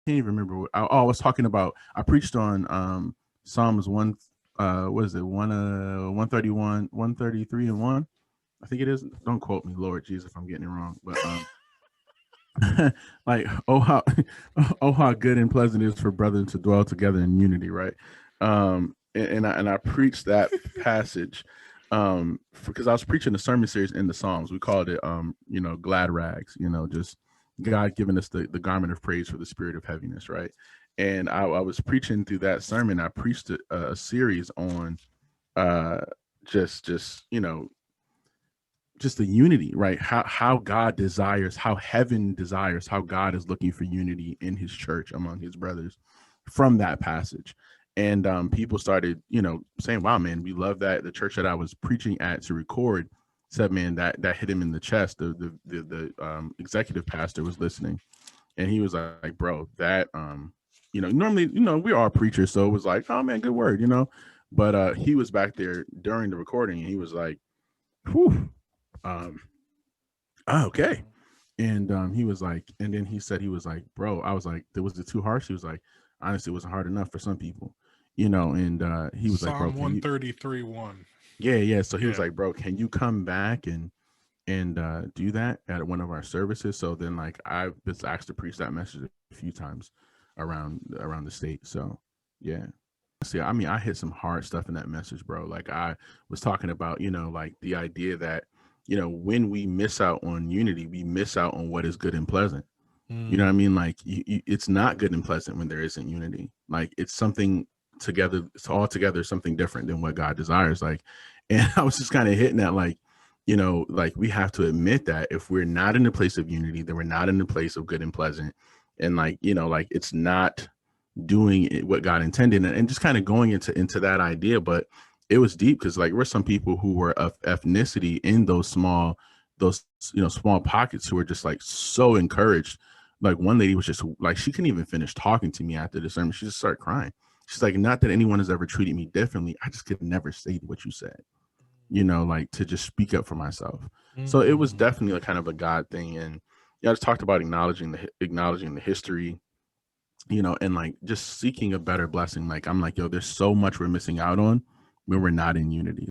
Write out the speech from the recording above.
can't even remember I was talking about. I preached on Psalms one. What is it? 131, 133, and one. I think it is. Don't quote me, Lord Jesus, if I'm getting it wrong. But like, oh how oh how good and pleasant it is for brethren to dwell together in unity, right? And I preached that passage because I was preaching a sermon series in the Psalms. We called it glad rags, just God giving us the garment of praise for the spirit of heaviness, right? And I was preaching through that sermon. I preached a series on uh just just the unity, right? How God desires, how heaven desires, how God is looking for unity in his church among his brothers from that passage. And people started, saying, wow, man, we love that. The church that I was preaching at to record said, man, that hit him in the chest. The executive pastor was listening, and he was like, bro, that normally, we are preachers, so it was like, oh man, good word, but he was back there during the recording, and he was like, whew, um, okay. And he was like, and then he said, he was like, bro, I was like, was it too harsh? He was like, honestly, it wasn't hard enough for some people, and he was like, bro, Psalm can you, 133 1. yeah, yeah. So he was Yeah. like, bro, can you come back and do that at one of our services? So then, like, I was asked to preach that message a few times around the state. So yeah. See, I mean, I hit some hard stuff in that message, bro. Like, I was talking about, like the idea that, when we miss out on unity, we miss out on what is good and pleasant. You know what I Mm. mean? Like, it's not good and pleasant when there isn't unity. Like, it's something together, it's all together something different than what God desires. Like, and I was just kind of hitting that, like, like, we have to admit that if we're not in a place of unity, then we're not in a place of good and pleasant. And like, like, it's not doing what God intended, and just kind of going into that idea. But it was deep because, like, we're some people who were of ethnicity in those small pockets who were just like so encouraged. Like, one lady was just like, she couldn't even finish talking to me after the sermon. She just started crying. She's like, not that anyone has ever treated me differently, I just could never say what you said, like, to just speak up for myself. So it was Mm. definitely a kind of a God thing. And yeah, I just talked about acknowledging the history, and like just seeking a better blessing. Like, I'm like, yo, there's so much we're missing out on when we're not in unity.